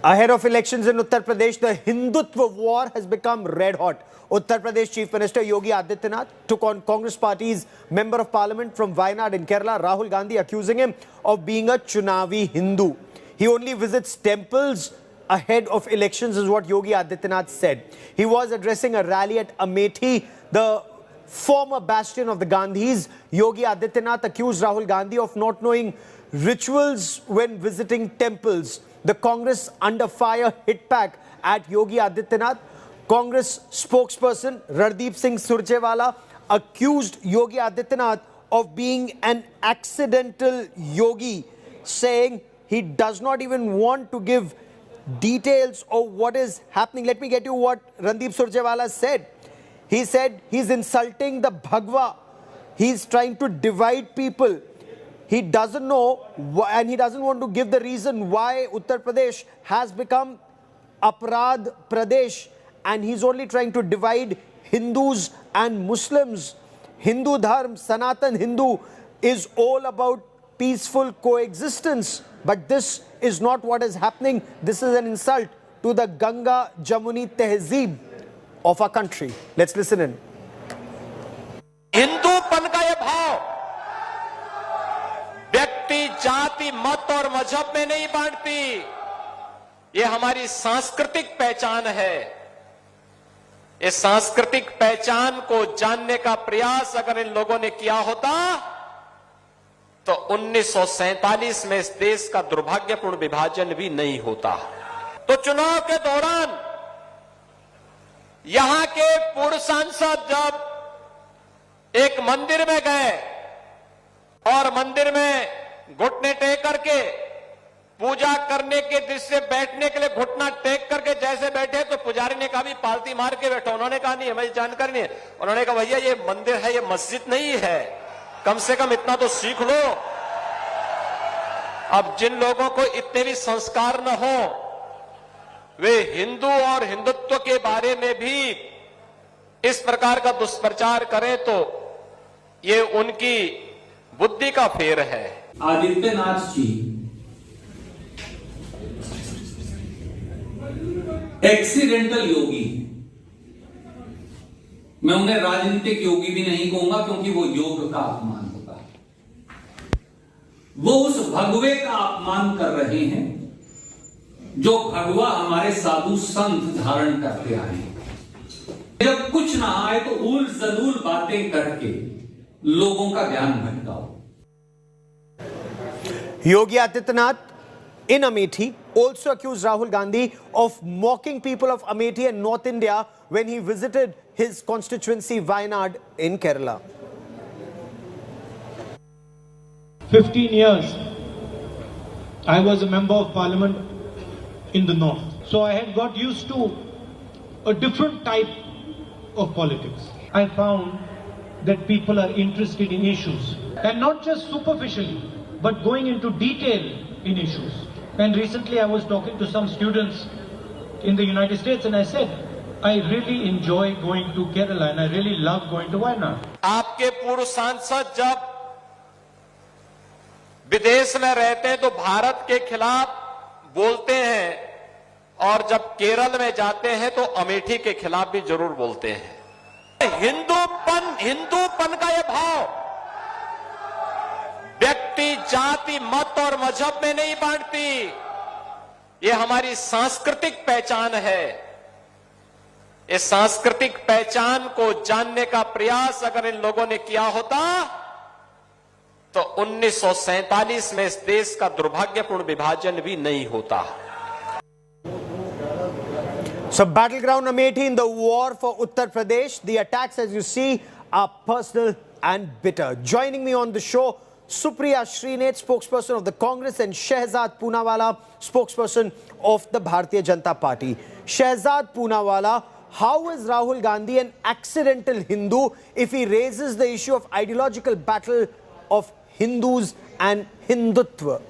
Ahead of elections in Uttar Pradesh, the Hindutva war has become red hot. Uttar Pradesh Chief Minister Yogi Adityanath took on Congress Party's Member of Parliament from Wayanad in Kerala, Rahul Gandhi, accusing him of being a Chunavi Hindu. He only visits temples ahead of elections, is what Yogi Adityanath said. He was addressing a rally at Amethi, the former bastion of the Gandhis. Yogi Adityanath accused Rahul Gandhi of not knowing rituals when visiting temples. The Congress under fire hit back at Yogi Adityanath. Congress spokesperson Randeep Singh Surjewala accused Yogi Adityanath of being an accidental yogi, saying he does not even want to give details of what is happening. Let me get you what Randeep Surjewala said. He said he's insulting the Bhagwa. He's trying to divide people. He doesn't know and he doesn't want to give the reason why Uttar Pradesh has become Aparadh Pradesh, and he's only trying to divide Hindus and Muslims. Hindu Dharma, Sanatan Hindu, is all about peaceful coexistence. But this is not what is happening. This is an insult to the Ganga Jamuni Tehzeeb of our country. Let's listen in. हिंदूपन का ये भाव व्यक्ति जाति मत और मजहब में नहीं बांटती, ये हमारी सांस्कृतिक पहचान है। इस सांस्कृतिक पहचान को जानने का प्रयास अगर इन लोगों ने किया होता तो 1947 में इस देश का दुर्भाग्यपूर्ण विभाजन भी नहीं होता। तो चुनाव के दौरान यहां के पूर्व सांसद जब एक मंदिर में गए और मंदिर में घुटने टेक करके पूजा करने के दृश्य से बैठने के लिए घुटना टेक करके जैसे बैठे तो पुजारी ने कहा भी पालती मार के बैठो। उन्होंने कहा नहीं, हमें जानकारी नहीं है। उन्होंने कहा भैया ये मंदिर है, ये मस्जिद नहीं है, कम से कम इतना तो सीख लो। अब जिन लोगों को इतने भी संस्कार न हो वे हिंदू और हिंदुत्व के बारे में भी इस प्रकार का दुष्प्रचार करें तो ये उनकी बुद्धि का फेर है। आदित्यनाथ जी एक्सीडेंटल योगी, मैं उन्हें राजनीतिक योगी भी नहीं कहूंगा क्योंकि वो योग का अपमान होता है। वो उस भगवे का अपमान कर रहे हैं जो भगवा हमारे साधु संत धारण करते आए हैं। जब कुछ ना आए तो उल जलूल बातें करके लोगों का ध्यान भटकाओ। Yogi Adityanath in Amethi also accused Rahul Gandhi of mocking people of Amethi and North India when he visited his constituency Wayanad in Kerala. 15 years I was a member of parliament in the north. So I had got used to a different type of politics. I found that people are interested in issues, and not just superficially, but going into detail in issues. And recently I was talking to some students in the United States and I said, I really enjoy going to Kerala and I really love going to Wayanad. आपके पूर्व सांसद जब विदेश में रहते हैं तो भारत के खिलाफ बोलते हैं और जब केरल में जाते हैं तो अमेठी के खिलाफ भी जरूर बोलते हैं। हिंदूपन का यह भाव व्यक्ति जाति मत और मजहब में नहीं बांटती, ये हमारी सांस्कृतिक पहचान है। इस सांस्कृतिक पहचान को जानने का प्रयास अगर इन लोगों ने किया होता तो 1947 में इस देश का दुर्भाग्यपूर्ण विभाजन भी नहीं होता। So battleground Amethi in the war for Uttar Pradesh. The attacks, as you see, are personal and bitter. Joining me on the show, Supriya Srinath, spokesperson of the Congress, and Shehzad Poonawalla, spokesperson of the Bharatiya Janata Party. Shehzad Poonawalla, how is Rahul Gandhi an accidental Hindu if he raises the issue of ideological battle of Hindus and Hindutva?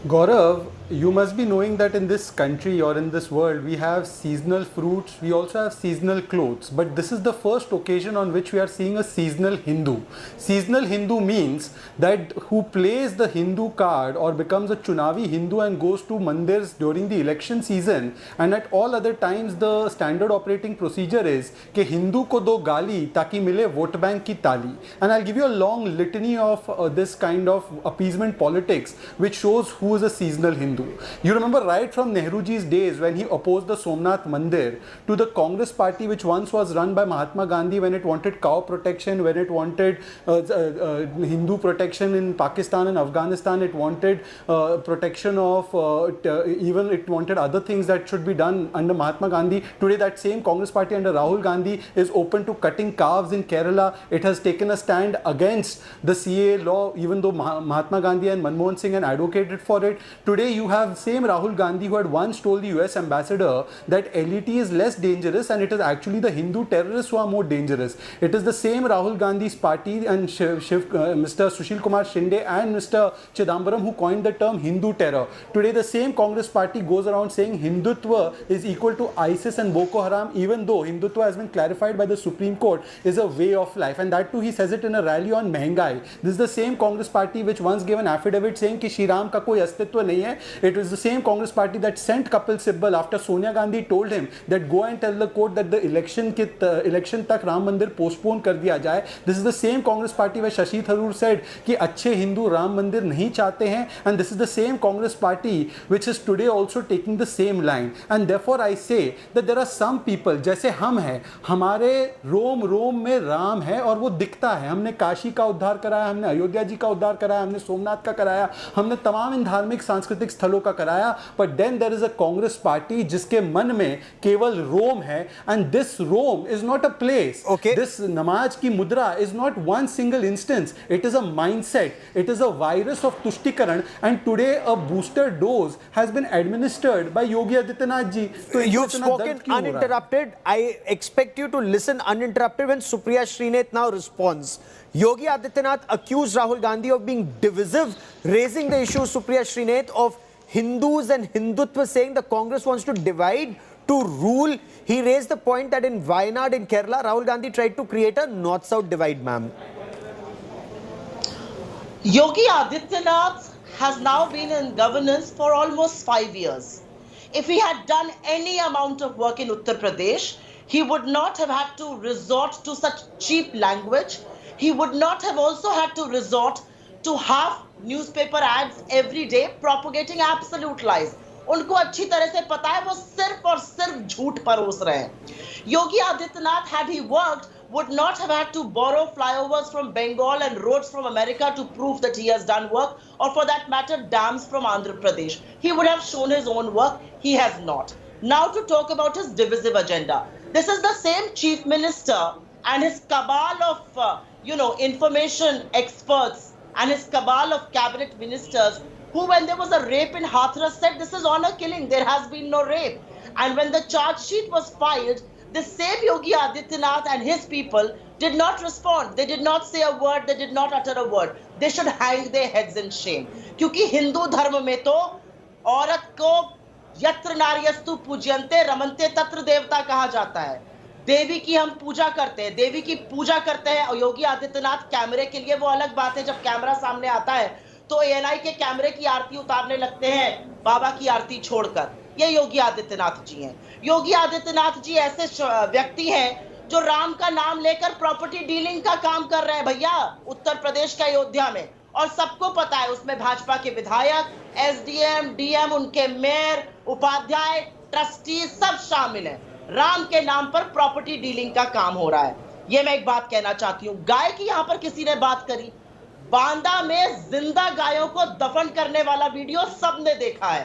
Gaurav, you must be knowing that in this country or in this world we have seasonal fruits, we also have seasonal clothes, but this is the first occasion on which we are seeing a seasonal Hindu. Seasonal Hindu means that who plays the Hindu card or becomes a Chunavi Hindu and goes to mandirs during the election season, and at all other times the standard operating procedure is कि Hindu को दो गाली ताकि मिले vote bank की ताली. And I'll give you a long litany of this kind of appeasement politics which shows who is a seasonal Hindu. You remember right from Nehruji's days when he opposed the Somnath Mandir to the Congress party which once was run by Mahatma Gandhi when it wanted cow protection, when it wanted Hindu protection in Pakistan and Afghanistan, it wanted protection of even it wanted other things that should be done under Mahatma Gandhi. Today that same Congress party under Rahul Gandhi is open to cutting calves in Kerala. It has taken a stand against the CAA law even though Mahatma Gandhi and Manmohan Singh had advocated for it. Today you have same Rahul Gandhi who had once told the US ambassador that LET is less dangerous and it is actually the Hindu terrorists who are more dangerous. It is the same Rahul Gandhi's party and Mr. Sushil Kumar Shinde and Mr. Chidambaram who coined the term Hindu terror. Today the same Congress party goes around saying Hindutva is equal to ISIS and Boko Haram, even though Hindutva has been clarified by the Supreme Court is a way of life, and that too he says it in a rally on Mehengai. This is the same Congress party which once gave an affidavit saying कि श्री राम का कोई अस्तित्व नहीं है. It was the same Congress party that sent Kapil Sibal after Sonia Gandhi told him that go and tell the court that the election तक राम मंदिर postpone कर दिया जाए. This is the same Congress party where Shashi Tharoor said कि अच्छे हिंदू राम मंदिर नहीं चाहते हैं, and this is the same Congress party which is today also taking the same line. And therefore I say that there are some people जैसे हम हैं, हमारे रोम रोम में राम है और वो दिखता है. हमने काशी का उद्धार कराया, हमने अयोध्या जी का उद्धार कराया, हमने सोमनाथ का कराया, हमने तमाम इन धार्मिक सांस्कृतिक स्थलों का कराया. But then there is a Congress party जिसके मन में केवल रोम है, and this Rome is not a place. Okay. This नमाज की मुद्रा is not one single instance. It is a mindset. It is a virus of तुष्टिकरण, and today a booster dose has been administered by Yogi Adityanath ji. So you've spoken uninterrupted. I expect you to listen uninterrupted when Supriya Srinath now responds. Yogi Adityanath accused Rahul Gandhi of being divisive, raising the issue, Supriya Srinath, of Hindus and Hindutva, saying the Congress wants to divide to rule. He raised the point that in Wayanad in Kerala, Rahul Gandhi tried to create a north-south divide, ma'am. Yogi Adityanath has now been in governance for almost 5 years. If he had done any amount of work in Uttar Pradesh, he would not have had to resort to such cheap language. He would not have also had to resort to half newspaper ads every day propagating absolute lies. उनको अच्छी तरह से पता है वो सिर्फ और सिर्फ झूठ परोस रहे हैं. Yogi Adityanath, had he worked, would not have had to borrow flyovers from Bengal and roads from America to prove that he has done work, or for that matter, dams from Andhra Pradesh. He would have shown his own work. He has not. Now to talk about his divisive agenda. This is the same chief minister and his cabal of, information experts and his cabal of cabinet ministers who, when there was a rape in Hathras, said this is honor killing, there has been no rape. And when the charge sheet was filed, the same Yogi Adityanath and his people did not respond. They did not say a word. They did not utter a word. They should hang their heads in shame. क्योंकि हिंदू धर्म में तो औरत को यत्र नार्यस्तु पूज्यन्ते रमन्ते तत्र देवता कहा जाता है. देवी की हम पूजा करते हैं, देवी की पूजा करते हैं. और योगी आदित्यनाथ कैमरे के लिए वो अलग बात है, जब कैमरा सामने आता है तो ANI के कैमरे की आरती उतारने लगते हैं बाबा की आरती छोड़कर. ये योगी आदित्यनाथ जी हैं. योगी आदित्यनाथ जी ऐसे व्यक्ति हैं जो राम का नाम लेकर प्रॉपर्टी डीलिंग का काम कर रहे हैं भैया उत्तर प्रदेश का अयोध्या में, और सबको पता है उसमें भाजपा के विधायक, SDM, DM, उनके मेयर, उपाध्याय, ट्रस्टी सब शामिल हैं. राम के नाम पर प्रॉपर्टी डीलिंग का काम हो रहा है. ये मैं एक बात कहना चाहती हूँ. गाय की यहाँ पर किसी ने बात करी. बांदा में जिंदा गायों को दफन करने वाला वीडियो सबने देखा है.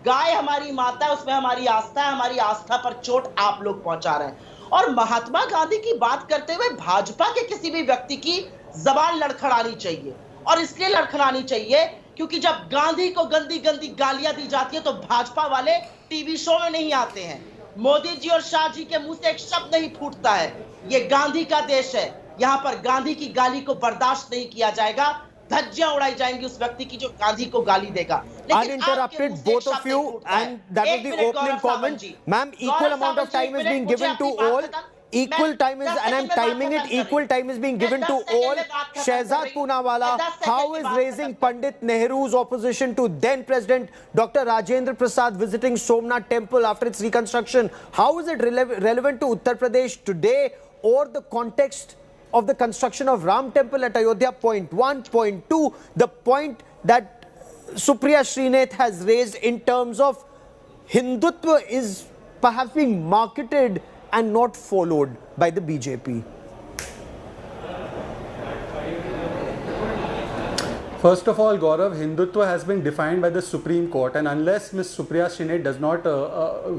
गाय हमारी माता है, उसमें हमारी आस्था है. हमारी आस्था पर चोट आप लोग पहुंचा रहे हैं. और महात्मा गांधी की बात करते हुए भाजपा के किसी भी व्यक्ति की जबान लड़खड़ानी चाहिए, और इसलिए लड़खड़ानी चाहिए क्योंकि जब गांधी को गंदी गंदी गालियां दी जाती है तो भाजपा वाले टीवी शो में नहीं आते हैं. मोदी जी और शाह जी के मुंह से एक शब्द नहीं फूटता है. ये गांधी का देश है, यहाँ पर गांधी की गाली को बर्दाश्त नहीं किया जाएगा. धज्जियां उड़ाई जाएंगी उस व्यक्ति की जो गांधी को गाली देगा। Uninterrupted, both of you, and that was the opening comment. Ma'am, equal amount of time is being given to all. Equal time is, and I'm timing it, equal time is being given to all. Shehzad Poonawalla, how is raising Pandit Nehru's opposition to then President Dr. Rajendra Prasad visiting Somnath Temple after its reconstruction? How is it relevant to Uttar Pradesh today, or the context of the construction of Ram Temple at Ayodhya? Point one. Point two, the point that Supriya Srinath has raised in terms of Hindutva is perhaps being marketed and not followed by the BJP. First of all, Gaurav, Hindutva has been defined by the Supreme Court, and unless Ms. Supriya Srinath does not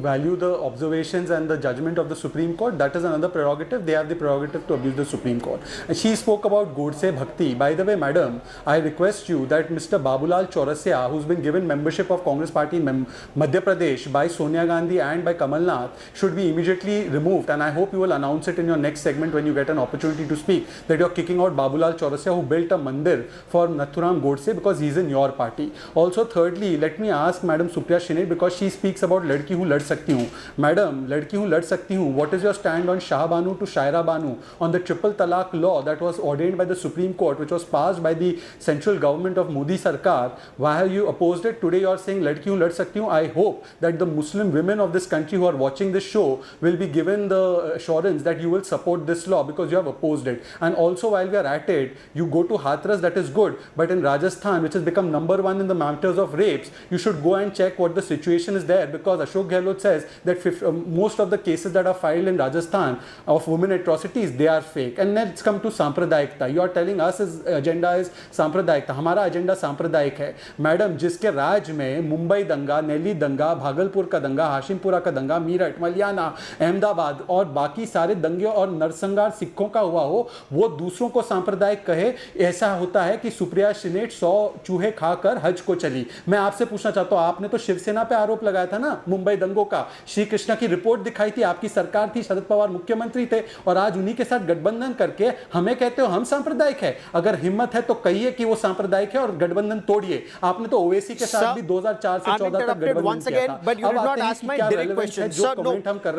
value the observations and the judgment of the Supreme Court, that is another prerogative. They have the prerogative to abuse the Supreme Court. And she spoke about Godse Bhakti. By the way, madam, I request you that Mr. Babulal Chaurasia, who's been given membership of Congress Party in Madhya Pradesh by Sonia Gandhi and by Kamal Nath, should be immediately removed. And I hope you will announce it in your next segment when you get an opportunity to speak, that you're kicking out Babulal Chaurasia, who built a mandir for Nathuram Godse, because he's in your party. Also, thirdly, let me ask Madam Supriya Srinath, because she speaks about Ladki Hu Lad Sakti Hu. Madam, Ladki Hu Lad Sakti Hu, what is your stand on Shah Banu to Shaira Banu, on the triple talaq law that was ordained by the Supreme Court, which was passed by the central government of Modi Sarkar? Why have you opposed it? Today you are saying Ladki Hu Lad Sakti Hu. I hope that the Muslim women of this country who are watching this show will be given the assurance that you will support this law, because you have opposed it. And also, while we are at it, you go to Hathras, that is good, but in Rajasthan, which has become #1 in the matters of rapes, you should go and check what the situation is there, because Ashok Gehlot says that most of the cases that are filed in Rajasthan of women atrocities, they are fake. And let's come to Sampradayikta. You are telling us his agenda is Sampradayikta. हमारा agenda सांप्रदायिक है. Madam, जिसके राज में मुंबई दंगा, नेली दंगा, भागलपुर का दंगा, हाशिमपुरा का दंगा, मीरठ, मलियाना, अहमदाबाद और बाकी सारे दंगे और नरसंहार सिखों का हुआ हो, वो दूसरों को सांप्रदायिक कहे, ऐसा होता है कि सुप्रिया श्रीनेठ 100 चूहे खाकर हज को चली. मैं आपसे पूछना चाहता हूं, आपने तो शिवसेना पे आरोप लगाया था ना मुंबई दंगों का. श्री कृष्णा की रिपोर्ट दिखाई थी, आपकी सरकार थी, शरद पवार मुख्यमंत्री थे, और आज उन्हीं के साथ गठबंधन करके हमें कहते हो हम सांप्रदायिक है. अगर हिम्मत है तो कहिए कि वो सांप्रदायिक है और गठबंधन तोड़िए. आपने तो ओवैसी के साथ भी 2004 से 14 तक गठबंधन किया था. But you did not ask my direct question. Sir, no,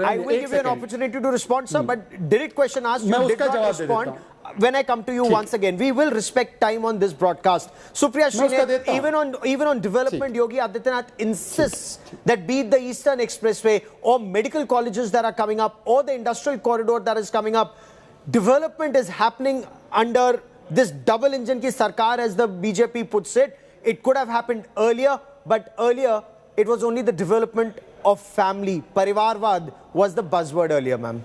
I will give you an opportunity to respond, sir, but direct question asked, you did not respond. When I come to you once again, we will respect time on this broadcast. Supriya Srinath, even on development, Yogi Adityanath insists that be it the Eastern Expressway or medical colleges that are coming up or the industrial corridor that is coming up, development is happening under this double engine ki sarkar, as the BJP puts it. It could have happened earlier, but earlier it was only the development of family. Parivarvad was the buzzword earlier, ma'am.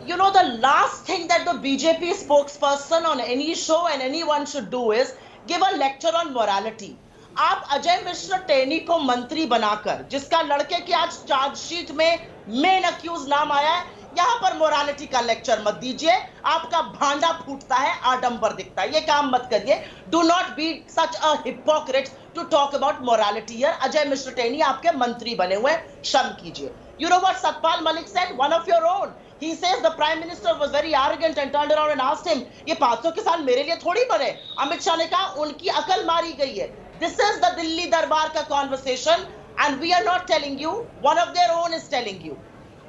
You know, the last thing that the BJP spokesperson on any show and anyone should do is give a lecture on morality. आप अजय मिश्र टेनी को मंत्री बनाकर, जिसका लड़के की आज chargesheet में main accused नाम आया है, यहाँ पर मोरालिटी का लेक्चर मत दीजिए. आपका भांडा फूटता है, आडंबर दिखता है, ये काम मत करिए. Do not be such a hypocrite to talk about morality here. Ajay Mishra Teni आपके मंत्री बने हुए, शर्म कीजिए. You know what Satpal Malik said? One of your own. He says the Prime Minister was very arrogant and turned around and asked him, ये 500 किसान मेरे लिए थोड़ी बने. अमित शाह ने कहा उनकी अकल मारी गई है. This is the दिल्ली दरबार का conversation and we are not telling you. One of their own is telling you.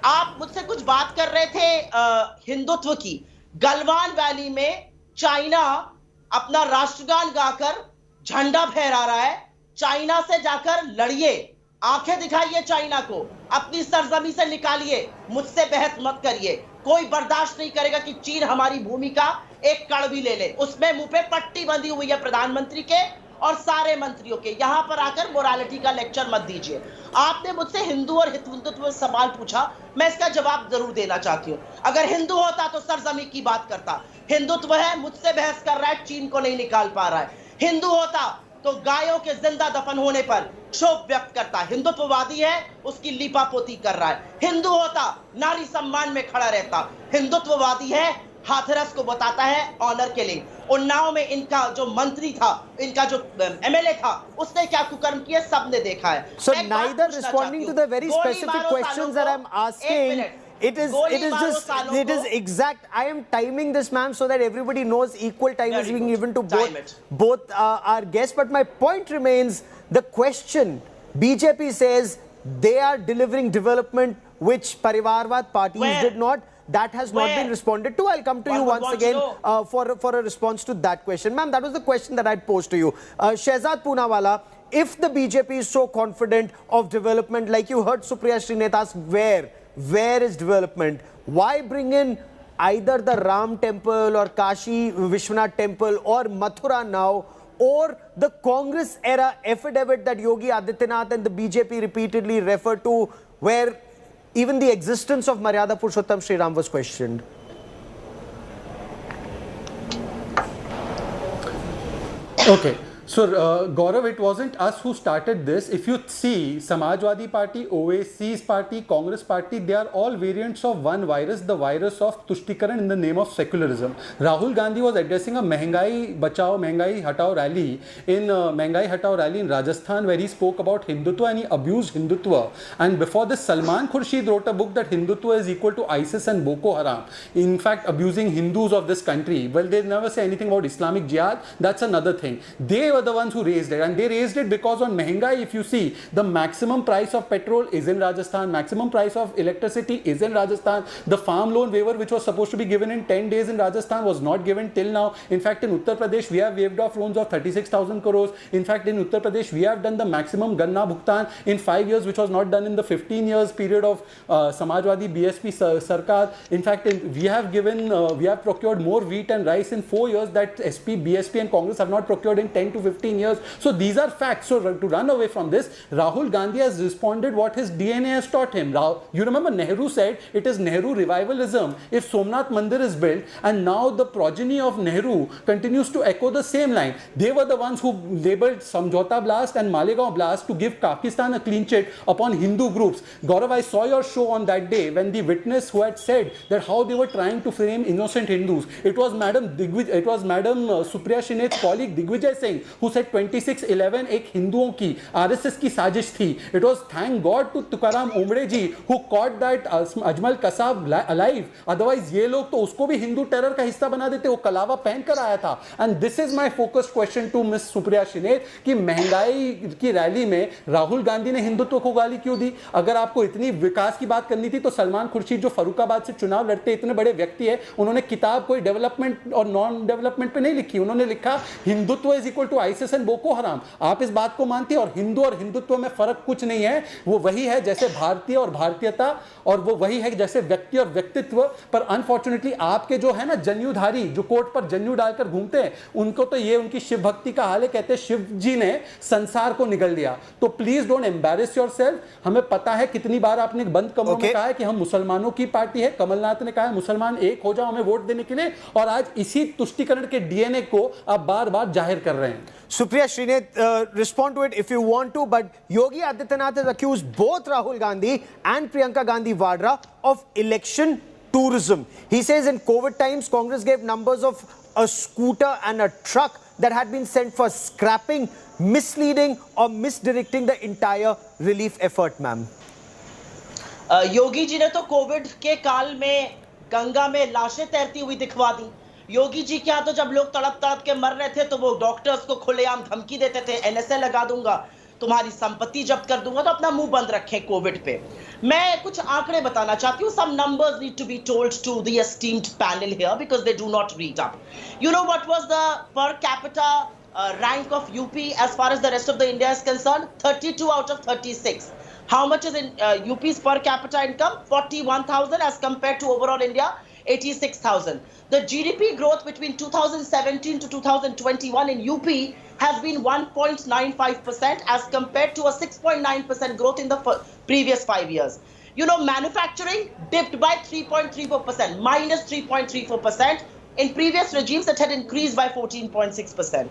आप मुझसे कुछ बात कर रहे थे हिंदुत्व की. गलवान वैली में चाइना अपना राष्ट्रगान गाकर झंडा फहरा रहा है. चाइना से जाकर लड़िए, आंखें दिखाइए चाइना को, अपनी सरजमी से निकालिए. मुझसे बहस मत करिए. कोई बर्दाश्त नहीं करेगा कि चीन हमारी भूमि का एक कण भी ले ले. उसमें मुंह पे पट्टी बंधी हुई है प्रधानमंत्री के और सारे मंत्रियों के. यहां पर आकर मोरालिटी का लेक्चर मत दीजिए. आपने मुझसे हिंदू और हिंदुत्व सवाल पूछा, मैं इसका जवाब जरूर देना चाहती हूं. अगर हिंदू होता तो सरजमी की बात करता. हिंदुत्व है, मुझसे बहस कर रहा है, चीन को नहीं निकाल पा रहा है. हिंदू होता तो गायों के जिंदा दफन होने पर क्षोभ व्यक्त करता. हिंदुत्ववादी है, उसकी लीपापोती कर रहा है. हिंदू होता नारी सम्मान में खड़ा रहता. हिंदुत्ववादी है, हाथरस को बताता है ऑनर किलिंग. उन्नाव में इनका जो मंत्री था, इनका जो एमएलए था, उसने क्या कुकर्म किए सबने देखा है. So neither responding to the very specific questions that I'm asking it is exact. I am timing this, ma'am, so that everybody knows equal time is being given to both our guests. But my point remains the question. BJP says they are delivering development which Parivarwad parties did not. That has not been responded to. I'll come to you once again for a response to that question. Ma'am, that was the question that I'd posed to you. Shehzad Poonawalla, if the BJP is so confident of development, like you heard Supriya Shrineth ask, where is development? Why bring in either the Ram temple or Kashi Vishwanath temple or Mathura now, or the Congress era affidavit that Yogi Adityanath and the BJP repeatedly refer to, where even the existence of Maryada Purushottam Shriram was questioned? Okay. So, Gaurav, it wasn't us who started this. If you see, Samajwadi Party, Oasis Party, Congress Party, they are all variants of one virus, the virus of Tushtikaran in the name of secularism. Rahul Gandhi was addressing a Mehengai Bachao, Mehengai Hatao rally in Rajasthan, where he spoke about Hindutva and he abused Hindutva. And before this, Salman Khurshid wrote a book that Hindutva is equal to ISIS and Boko Haram. In fact, abusing Hindus of this country. Well, they never say anything about Islamic Jihad. That's another thing. They were the ones who raised it, and they raised it because on Mehengai, if you see, the maximum price of petrol is in Rajasthan, maximum price of electricity is in Rajasthan. The farm loan waiver, which was supposed to be given in 10 days in Rajasthan, was not given till now. In fact, in Uttar Pradesh, we have waived off loans of 36,000 crores. In fact, in Uttar Pradesh, we have done the maximum Ganna Bhugtan in 5 years, which was not done in the 15 years period of Samajwadi BSP Sarkar. In fact, we have procured more wheat and rice in 4 years that SP, BSP and Congress have not procured in 10 to 15 years. So these are facts. So to run away from this, Rahul Gandhi has responded what his DNA has taught him. You remember Nehru said it is Nehru revivalism if Somnath Mandir is built, and now the progeny of Nehru continues to echo the same line. They were the ones who labeled Samjhauta blast and Malegaon blast to give Pakistan a clean sheet upon Hindu groups. Gaurav, I saw your show on that day when the witness who had said that how they were trying to frame innocent Hindus. It was Madam Supriya Shrineth's colleague Digvijay Singh who said 26/11 एक हिंदुओं की RSS की साजिश थी. It was thank God to Tukaram Ombre ji who caught that Ajmal Kasab alive. Otherwise ये लोग तो उसको भी हिंदू टेरर का हिस्सा बना देते. वो कलावा पहन कर आया था. And this is my focused question to Miss Supriya Shrineth कि महंगाई की रैली में राहुल गांधी ने हिंदुत्व को गाली क्यों दी? अगर आपको इतनी विकास की बात करनी थी तो सलमान खुर्शीद जो फरुखाबाद से चुनाव लड़ते इतने बड़े व्यक्ति है, उन्होंने किताब कोई डेवलपमेंट और नॉन डेवलपमेंट पे नहीं लिखी. उन्होंने लिखा Hindutva is equal to ISIS and Boko Haram. आप इस बात को मानती है? और हिंदू और हिंदुत्व में फर्क कुछ नहीं है. वो वही है जैसे भारतीय और भारतीयता, और वो वही है जैसे व्यक्ति और व्यक्तित्व. पर अनफॉर्चुनेटली आपके जो है ना जन्यूधारी, जो कोर्ट पर जन्यू डालकर घूमते हैं, उनको तो ये उनकी शिव भक्ति का हाल है. कहते हैं शिव जी ने संसार को निगल दिया. तो प्लीज डोंट एम्बैरेस योरसेल्फ. हमें पता है कितनी बार आपने बंद कमरों में कहा है कि हम मुसलमानों की पार्टी है. कमलनाथ ने कहा है मुसलमान एक हो जाओ हमें वोट देने के लिए, और आज इसी तुष्टीकरण के डीएनए को आप बार बार जाहिर कर रहे हैं. Supriya Shrineth, respond to it if you want to, but Yogi Adityanath has accused both Rahul Gandhi and Priyanka Gandhi Vadra of election tourism. He says in COVID times, Congress gave numbers of a scooter and a truck that had been sent for scrapping, misleading or misdirecting the entire relief effort, ma'am. Yogi ji ने तो Covid के काल में गंगा में लाशें तैरती हुई दिखवा दी. योगी जी क्या, तो जब लोग तड़प तड़प के मर रहे थे तो वो डॉक्टर्स को खुलेआम धमकी देते थे, एनएसए लगा दूंगा, तुम्हारी संपत्ति जब्त कर दूंगा. तो अपना मुंह बंद रखें कोविड पे. मैं कुछ आंकड़े बताना चाहती हूँ. Some numbers need to be told to the esteemed panel here because they do not read up. You know what was the per capita rank of UP as far as the rest of the India is concerned? 32 out of 36. How much is in UP's per capita income? 41,000 as compared to overall India, 86,000. The GDP growth between 2017 to 2021 in UP has been 1.95% as compared to a 6.9% growth in the previous 5 years. You know, manufacturing dipped by 3.34%, minus 3.34%. In previous regimes, it had increased by 14.6%.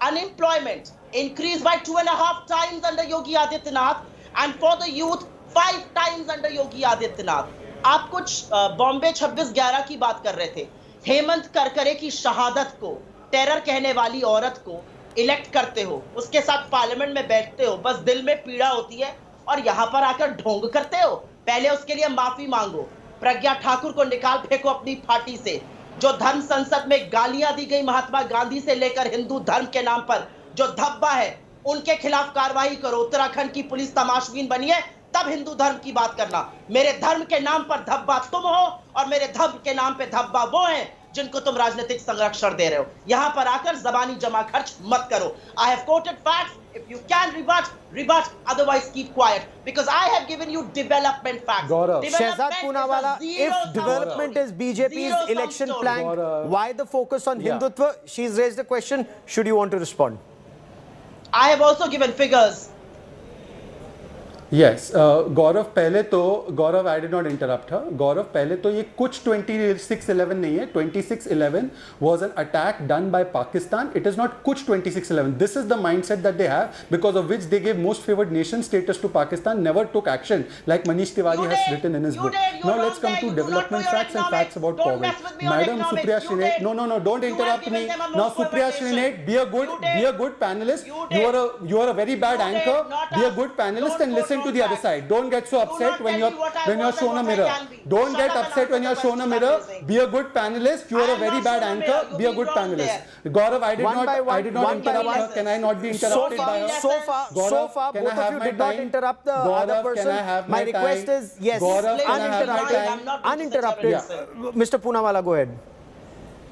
Unemployment increased by 2.5 times under Yogi Adityanath, and for the youth, 5 times under Yogi Adityanath. आप कुछ बॉम्बे 26/11 की बात कर रहे थे. हेमंत करकरे की शहादत को, टेरर कहने वाली औरत को इलेक्ट करते हो, उसके साथ पार्लियामेंट में बैठते हो, बस दिल में पीड़ा होती है और यहाँ पर आकर ढोंग करते हो. पहले उसके लिए माफी मांगो. प्रज्ञा ठाकुर को निकाल फेंको अपनी पार्टी से। जो धर्म संसद में गालियां दी गई महात्मा गांधी से लेकर हिंदू धर्म के नाम पर जो धब्बा है, उनके खिलाफ कार्रवाई करो। उत्तराखंड की पुलिस तमाशबीन बनी है, तब हिंदू धर्म की बात करना। मेरे धर्म के नाम पर धब्बा तुम हो और मेरे धर्म के नाम पे धब्बा वो हैं जिनको तुम राजनीतिक संरक्षण दे रहे हो। यहां पर आकर जबानी जमा खर्च मत करो। I have coated facts, if you can rebut, otherwise keep quiet, because I have given you development facts. Shehzad Poonawalla, if development is BJP's election plank, why the focus on Hindutva? She's raised a question. Should you want to respond? I have also given figures. Yes, गौरव पहले तो गौरव I did not interrupt हर। गौरव पहले तो ये कुछ 2611 नहीं है। 2611 was an attack done by Pakistan. It is not कुछ 2611. This is the mindset that they have, because of which they gave most favored nation status to Pakistan, never took action like Manish Tiwari has written in his book. Now let's come to development facts and facts about COVID. Madam Supriya Shrinate, no, don't interrupt me. Now Supriya Shrinate, be a good panelist. You are a very bad anchor. Be a good panelist and listen to the other side. Don't get so upset when you're shown a mirror. Don't get upset when you're shown a mirror. Be a good panelist. You are a very bad anchor. Be a good panelist. Gaurav, I did not interrupt her. Can I not be interrupted by her? So far, both of you did not interrupt the other person. My request is, yes, uninterrupted. Mr. Poonawalla, go ahead.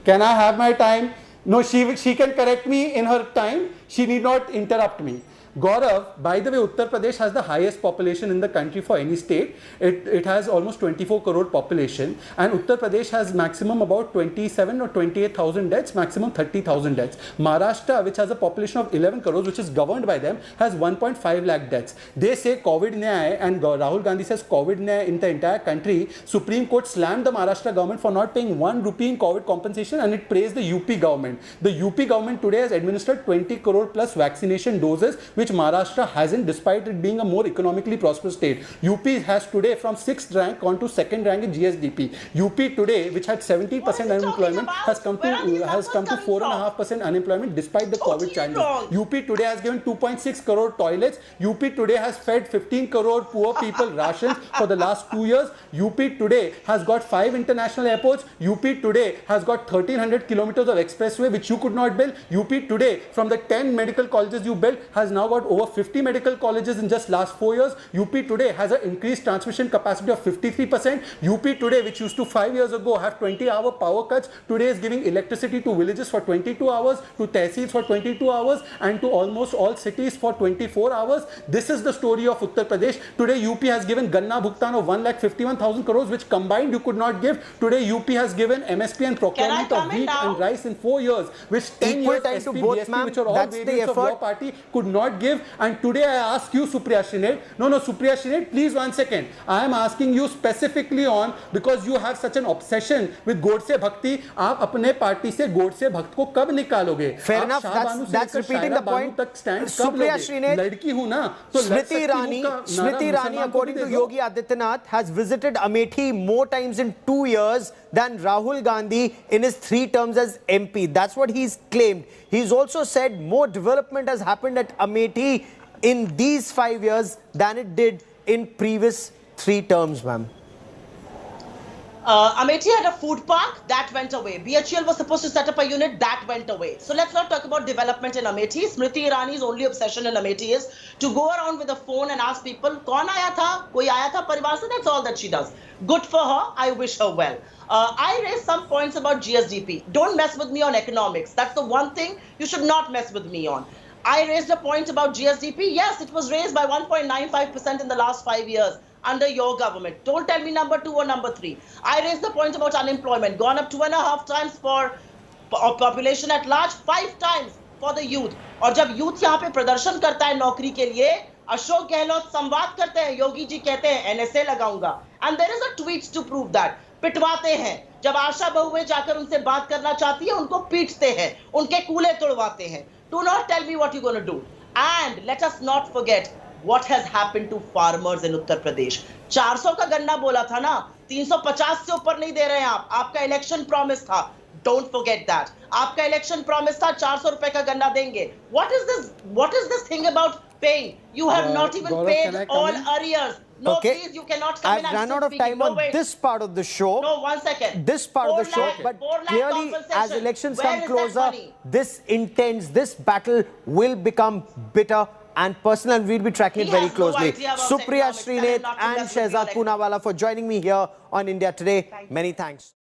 Can I have my time? No, she can correct me in her time. She need not interrupt me. Gaurav, by the way, Uttar Pradesh has the highest population in the country for any state. It has almost 24 crore population, and Uttar Pradesh has maximum about 27 or 28,000 deaths, maximum 30,000 deaths. Maharashtra, which has a population of 11 crores, which is governed by them, has 1.5 lakh deaths. They say COVID Nyay, and Rahul Gandhi says COVID Nyay in the entire country. Supreme Court slammed the Maharashtra government for not paying 1 rupee in COVID compensation, and it praised the UP government. The UP government today has administered 20 crore plus vaccination doses, which Maharashtra hasn't, despite it being a more economically prosperous state. UP has today from 6th rank gone to 2nd rank in GSDP. UP today, which had 70% unemployment, has come to 4.5% unemployment despite the COVID challenges. UP today has given 2.6 crore toilets. UP today has fed 15 crore poor people rations for the last 2 years. UP today has got 5 international airports. UP today has got 1,300 kilometers of expressway which you could not build. UP today, from the 10 medical colleges you built, has now got over 50 medical colleges in just last 4 years. UP today has an increased transmission capacity of 53%. UP today, which used to 5 years ago have 20-hour power cuts, today is giving electricity to villages for 22 hours, to tehsils for 22 hours, and to almost all cities for 24 hours. This is the story of Uttar Pradesh. Today UP has given Ganna Bhugtan of 1,51,000 crores, which combined you could not give. Today UP has given MSP and procurement of wheat and rice in 4 years, which 10 years SP, BSP, which are all variants of your party, could not give. And today I ask you, Supriya Shrinate, Supriya Shrinate, please 1 second. I am asking you specifically on, because you have such an obsession with Godse Bhakti. आप अपने party से Godse भक्त को कब निकालोगे? Fair enough. That's repeating the point. Supriya Shrinate, लड़की हूँ ना, तो Smriti Irani, according to Yogi Adityanath, has visited Amethi more times in 2 years than Rahul Gandhi in his 3 terms as MP. That's what he's claimed. He's also said more development has happened at Amethi in these 5 years than it did in previous 3 terms, ma'am. Amethi had a food park, that went away. BHEL was supposed to set up a unit, that went away. So let's not talk about development in Amethi. Smriti Irani's only obsession in Amethi is to go around with a phone and ask people, "Kaun aaya tha? Koi aaya tha parivar se?" That's all that she does. Good for her. I wish her well. I raised some points about GSDP. Don't mess with me on economics. That's the one thing you should not mess with me on. I raised a point about GSDP. Yes, it was raised by 1.95% in the last 5 years under your government. Don't tell me number 2 or number 3. I raised the point about unemployment. Gone up 2.5 times for population at large, 5 times for the youth. और जब youth यहाँ पे प्रदर्शन करता है नौकरी के लिए, अशोक गहलोत संवाद करते हैं, योगी जी कहते हैं NSA लगाऊंगा. And there is a tweet to prove that. पिटवाते हैं. जब आशा बहुएं जाकर उनसे बात करना चाहती है, उनको पीटते हैं, उनके कूले तोड़वाते हैं. Do not tell me what you're going to do. And let us not forget what has happened to farmers in Uttar Pradesh. 400 का गन्ना बोला था ना, 350 से ऊपर नहीं दे रहे हैं आप. आपका इलेक्शन प्रॉमिस था. Don't forget that. आपका इलेक्शन प्रॉमिस था 400 रुपए का गन्ना देंगे. What is this thing about paying? You have not even paid all arrears. No, Okay. please, you cannot come in. I've I'm run still out of speaking. time No, on wait. this part of the show. No, 1 second. This part of the 4 show, lakh, but 4 lakh clearly, as compensation. elections Where come is that closer, money? this battle will become bitter and personal, and we'll be tracking it He very has no closely. idea about Supriya economics. Tell him Srinath not to and mess with Shehzad your Poonawala for joining me here on India Today. Many thanks.